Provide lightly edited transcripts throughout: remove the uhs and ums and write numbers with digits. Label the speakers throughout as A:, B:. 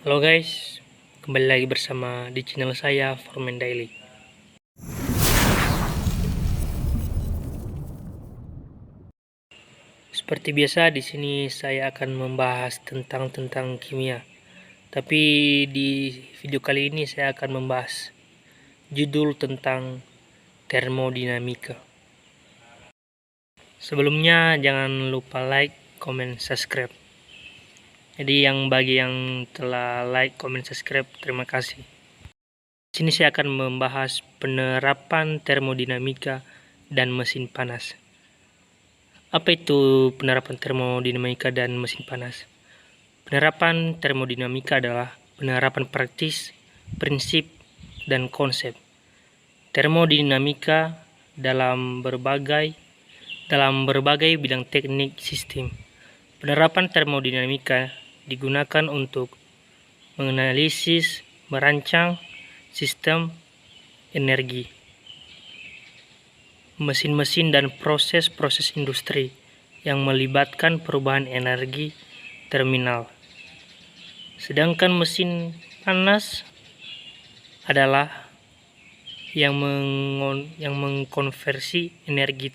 A: Halo guys, kembali lagi bersama di channel saya Foreman Daily. Seperti biasa di sini saya akan membahas tentang kimia. Tapi di video kali ini saya akan membahas judul tentang termodinamika. Sebelumnya jangan lupa like, comment, subscribe. Jadi bagi yang telah like, comment, subscribe, terima kasih. Di sini saya akan membahas penerapan termodinamika dan mesin panas. Apa itu penerapan termodinamika dan mesin panas? Penerapan termodinamika adalah penerapan praktis, prinsip, dan konsep termodinamika dalam berbagai bidang teknik sistem. Penerapan termodinamika digunakan untuk menganalisis, merancang sistem energi, mesin-mesin dan proses-proses industri yang melibatkan perubahan energi terminal. Sedangkan mesin panas adalah yang mengkonversi energi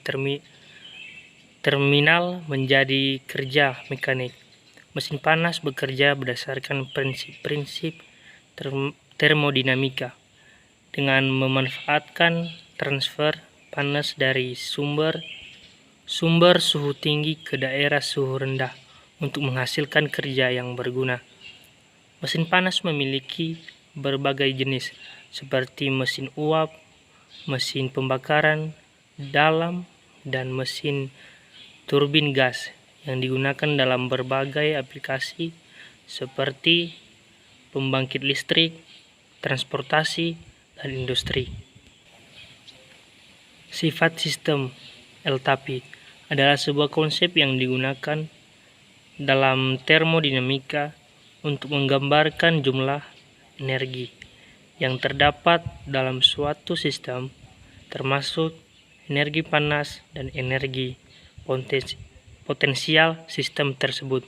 A: terminal menjadi kerja mekanik. Mesin panas bekerja berdasarkan prinsip-prinsip termodinamika dengan memanfaatkan transfer panas dari sumber suhu tinggi ke daerah suhu rendah untuk menghasilkan kerja yang berguna. Mesin panas memiliki berbagai jenis seperti mesin uap, mesin pembakaran dalam, dan mesin turbin gas yang digunakan dalam berbagai aplikasi seperti pembangkit listrik, transportasi, dan industri. Sifat sistem LTP adalah sebuah konsep yang digunakan dalam termodinamika untuk menggambarkan jumlah energi yang terdapat dalam suatu sistem, termasuk energi panas dan energi potensial sistem tersebut.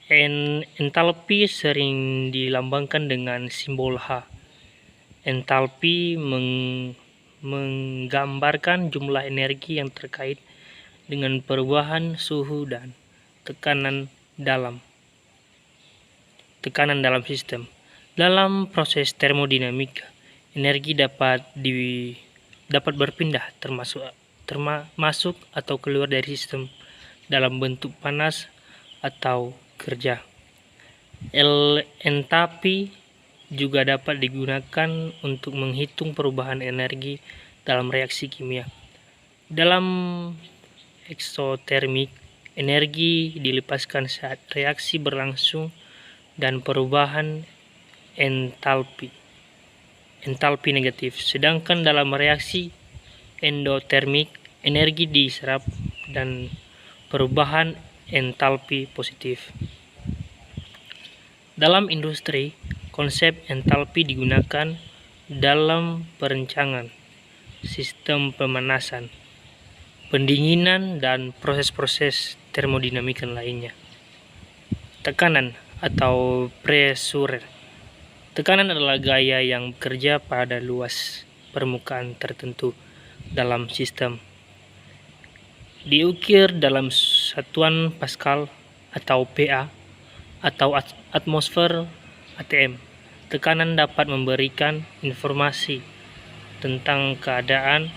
A: Entalpi sering dilambangkan dengan simbol H. Entalpi menggambarkan jumlah energi yang terkait dengan perubahan suhu dan tekanan dalam sistem. Dalam proses termodinamika, energi dapat berpindah termasuk atau keluar dari sistem dalam bentuk panas atau kerja. Entalpi juga dapat digunakan untuk menghitung perubahan energi dalam reaksi kimia. Dalam eksotermik, energi dilepaskan saat reaksi berlangsung dan perubahan entalpi negatif. Sedangkan dalam reaksi endotermik, energi diserap dan perubahan entalpi positif. Dalam industri, konsep entalpi digunakan dalam perencanaan, sistem pemanasan, pendinginan, dan proses-proses termodinamika lainnya. Tekanan atau pressure. Tekanan adalah gaya yang bekerja pada luas permukaan tertentu dalam sistem. Diukir dalam satuan Pascal atau PA atau atmosfer ATM. Tekanan dapat memberikan informasi tentang keadaan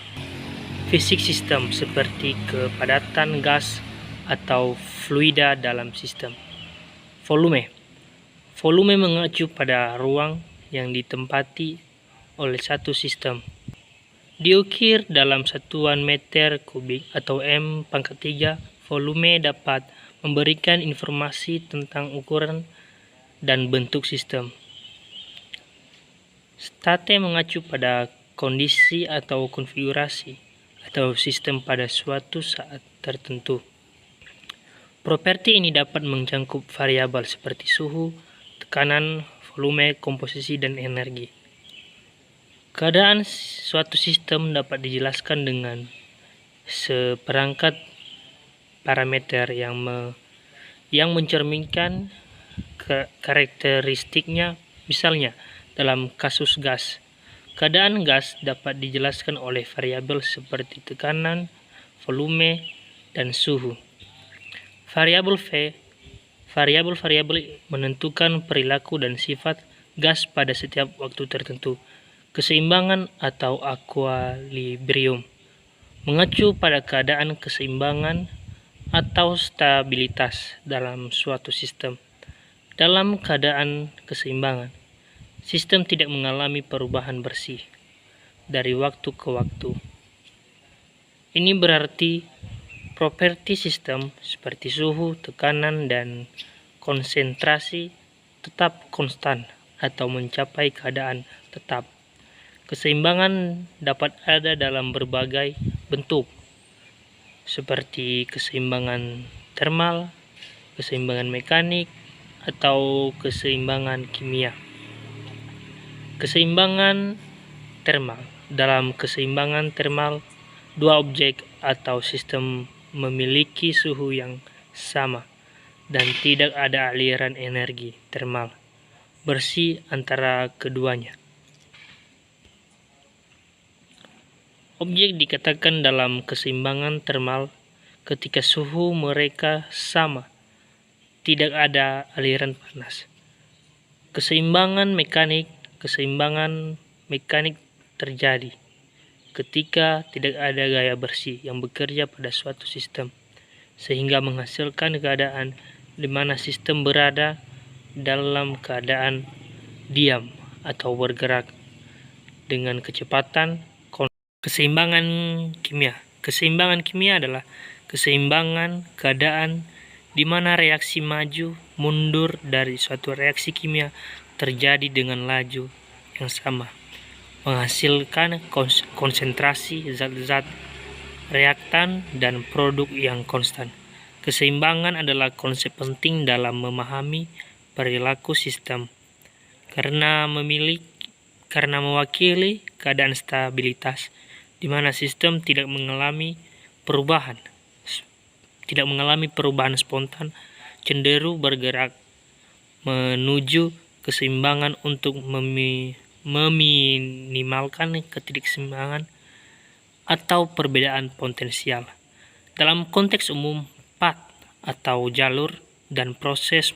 A: fisik sistem seperti kepadatan gas atau fluida dalam sistem. Volume mengacu pada ruang yang ditempati oleh satu sistem. Diukir dalam satuan meter kubik atau M⁻3, volume dapat memberikan informasi tentang ukuran dan bentuk sistem. State mengacu pada kondisi atau konfigurasi atau sistem pada suatu saat tertentu. Properti ini dapat mencakup variabel seperti suhu, tekanan, volume, komposisi, dan energi. Keadaan suatu sistem dapat dijelaskan dengan seperangkat parameter yang mencerminkan karakteristiknya. Misalnya, dalam kasus gas, keadaan gas dapat dijelaskan oleh variabel seperti tekanan, volume, dan suhu. Variabel menentukan perilaku dan sifat gas pada setiap waktu tertentu. Keseimbangan atau equilibrium mengacu pada keadaan keseimbangan atau stabilitas dalam suatu sistem. Dalam keadaan keseimbangan, sistem tidak mengalami perubahan bersih dari waktu ke waktu. Ini berarti properti sistem seperti suhu, tekanan, dan konsentrasi tetap konstan atau mencapai keadaan tetap. Keseimbangan dapat ada dalam berbagai bentuk, seperti keseimbangan termal, keseimbangan mekanik, atau keseimbangan kimia. Keseimbangan termal. Dalam keseimbangan termal, dua objek atau sistem memiliki suhu yang sama dan tidak ada aliran energi termal bersih antara keduanya. Objek dikatakan dalam keseimbangan termal ketika suhu mereka sama, tidak ada aliran panas. Keseimbangan mekanik terjadi ketika tidak ada gaya bersih yang bekerja pada suatu sistem, sehingga menghasilkan keadaan di mana sistem berada dalam keadaan diam atau bergerak dengan kecepatan. Keseimbangan kimia. Keseimbangan kimia adalah keseimbangan keadaan di mana reaksi maju mundur dari suatu reaksi kimia terjadi dengan laju yang sama, menghasilkan konsentrasi zat-zat reaktan dan produk yang konstan. Keseimbangan adalah konsep penting dalam memahami perilaku sistem karena mewakili keadaan stabilitas di mana sistem tidak mengalami perubahan spontan, cenderung bergerak menuju keseimbangan untuk meminimalkan ketidakseimbangan atau perbedaan potensial. Dalam konteks umum, path atau jalur dan proses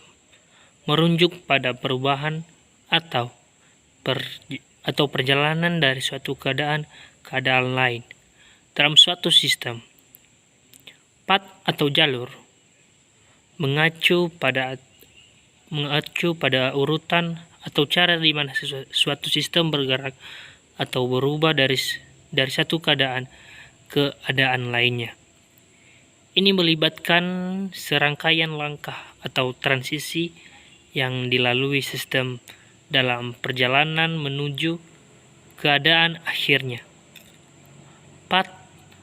A: merujuk pada perubahan atau perjalanan dari suatu keadaan lain dalam suatu sistem. Path atau jalur mengacu pada urutan atau cara di mana suatu sistem bergerak atau berubah dari satu keadaan ke keadaan lainnya. Ini melibatkan serangkaian langkah atau transisi yang dilalui sistem dalam perjalanan menuju keadaan akhirnya. Path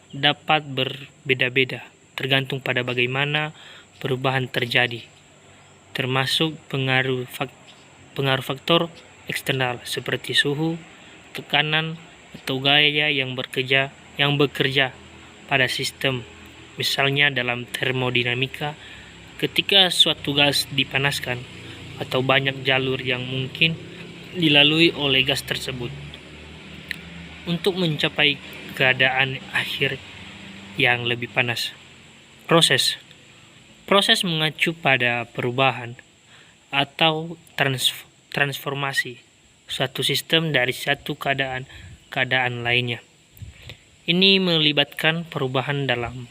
A: dapat berbeda-beda tergantung pada bagaimana perubahan terjadi, termasuk pengaruh faktor eksternal seperti suhu, tekanan, atau gaya yang bekerja pada sistem. Misalnya dalam termodinamika, ketika suatu gas dipanaskan atau banyak jalur yang mungkin dilalui oleh gas tersebut untuk mencapai keadaan akhir yang lebih panas. Proses mengacu pada perubahan atau transformasi suatu sistem dari satu keadaan lainnya. Ini melibatkan perubahan dalam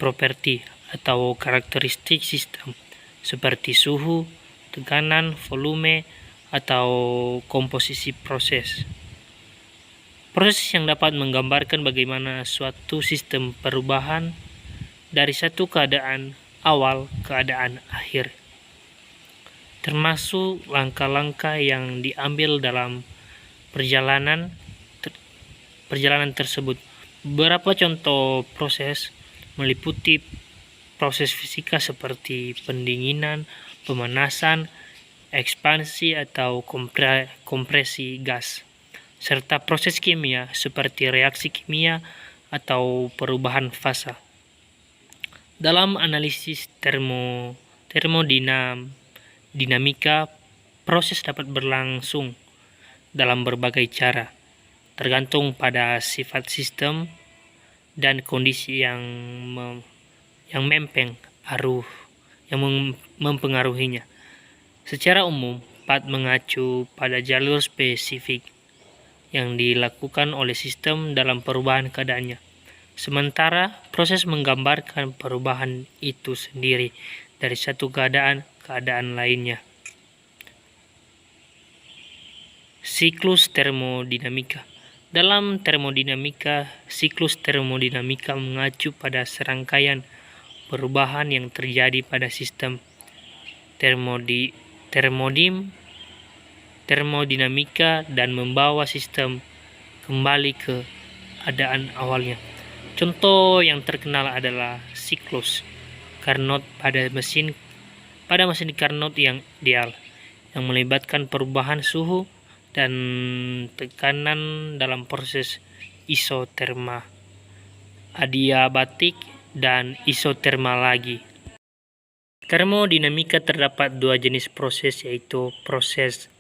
A: properti atau karakteristik sistem seperti suhu, tekanan, volume, atau komposisi proses. Proses yang dapat menggambarkan bagaimana suatu sistem perubahan dari satu keadaan awal ke keadaan akhir, termasuk langkah-langkah yang diambil dalam perjalanan tersebut. Beberapa contoh proses meliputi proses fisika seperti pendinginan, pemanasan, ekspansi atau kompresi gas, serta proses kimia seperti reaksi kimia atau perubahan fasa. Dalam analisis termodinamika, dinamika, proses dapat berlangsung dalam berbagai cara, tergantung pada sifat sistem dan kondisi yang mempengaruhinya. Secara umum, PAT mengacu pada jalur spesifik yang dilakukan oleh sistem dalam perubahan keadaannya. Sementara proses menggambarkan perubahan itu sendiri dari satu keadaan ke keadaan lainnya. Siklus termodinamika. Dalam termodinamika, siklus termodinamika mengacu pada serangkaian perubahan yang terjadi pada sistem termodinamika dan membawa sistem kembali ke keadaan awalnya. Contoh yang terkenal adalah siklus Carnot pada mesin Carnot yang ideal, yang melibatkan perubahan suhu dan tekanan dalam proses isoterma, adiabatik, dan isoterma lagi. Termodinamika terdapat dua jenis proses, yaitu proses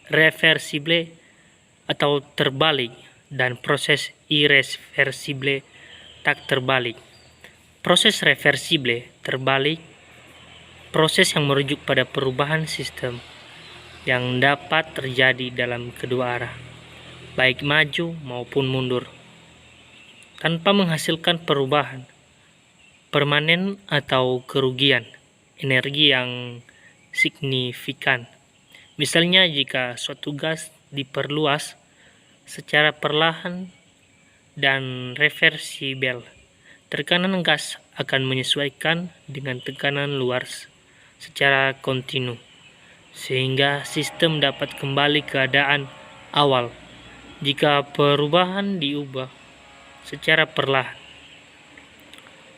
A: reversible atau terbalik dan proses irreversible tak terbalik. Proses reversible terbalik, proses yang merujuk pada perubahan sistem yang dapat terjadi dalam kedua arah, baik maju maupun mundur, tanpa menghasilkan perubahan permanen atau kerugian energi yang signifikan. Misalnya, jika suatu gas diperluas secara perlahan dan reversibel, tekanan gas akan menyesuaikan dengan tekanan luar secara kontinu, sehingga sistem dapat kembali ke keadaan awal. Jika perubahan diubah secara perlahan,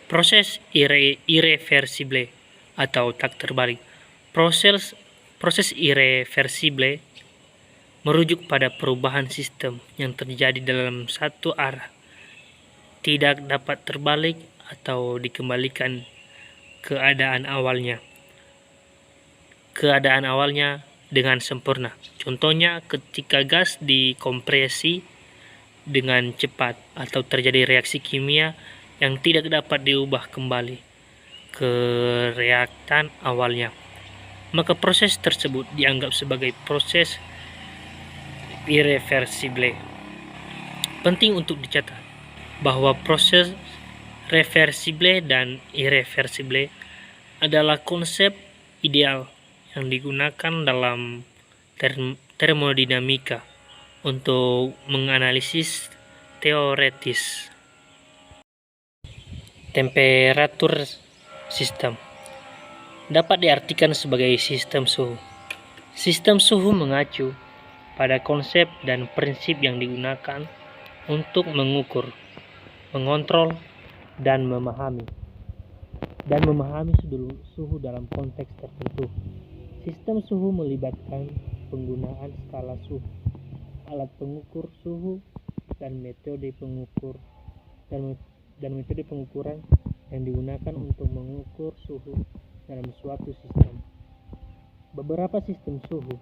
A: proses irreversible atau tak terbalik. Proses irreversible merujuk pada perubahan sistem yang terjadi dalam satu arah, tidak dapat terbalik atau dikembalikan keadaan awalnya dengan sempurna. Contohnya, ketika gas dikompresi dengan cepat atau terjadi reaksi kimia yang tidak dapat diubah kembali ke reaktan awalnya, maka proses tersebut dianggap sebagai proses irreversible. Penting untuk dicatat bahwa proses reversible dan irreversible adalah konsep ideal yang digunakan dalam termodinamika untuk menganalisis teoretis temperatur sistem. Dapat diartikan sebagai sistem suhu. Sistem suhu mengacu pada konsep dan prinsip yang digunakan untuk mengukur, mengontrol, dan memahami suhu dalam konteks tertentu. Sistem suhu melibatkan penggunaan skala suhu, alat pengukur suhu, dan metode pengukuran yang digunakan untuk mengukur suhu dalam suatu sistem. Beberapa sistem suhu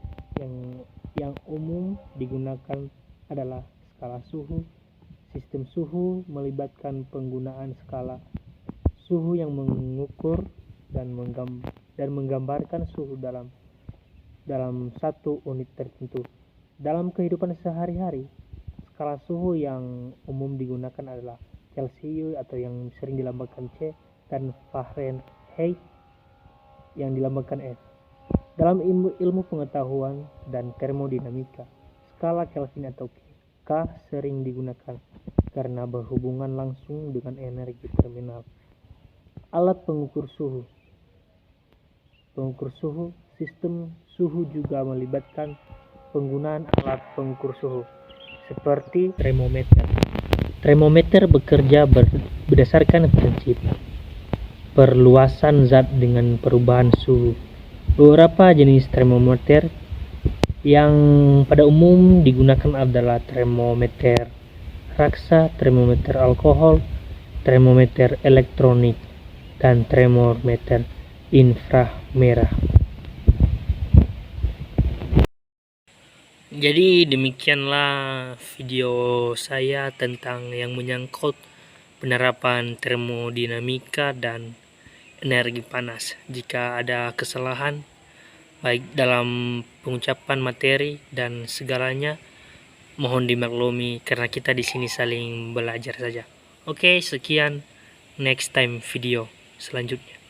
A: yang umum digunakan adalah skala suhu. Sistem suhu melibatkan penggunaan skala suhu yang mengukur dan menggambarkan suhu dalam satu unit tertentu. Dalam kehidupan sehari-hari, skala suhu yang umum digunakan adalah Celsius atau yang sering dilambangkan C, dan Fahrenheit yang dilambangkan F. Dalam ilmu pengetahuan dan termodinamika, skala Kelvin atau K sering digunakan karena berhubungan langsung dengan energi terminal. Alat pengukur suhu. Sistem suhu juga melibatkan penggunaan alat pengukur suhu seperti termometer. Termometer bekerja berdasarkan prinsip perluasan zat dengan perubahan suhu. Beberapa jenis termometer yang pada umum digunakan adalah termometer raksa, termometer alkohol, termometer elektronik, dan termometer inframerah. Jadi demikianlah video saya tentang yang menyangkut penerapan termodinamika dan energi panas. Jika ada kesalahan baik dalam pengucapan materi dan segalanya, mohon dimaklumi karena kita di sini saling belajar saja. Oke, sekian, next time video selanjutnya.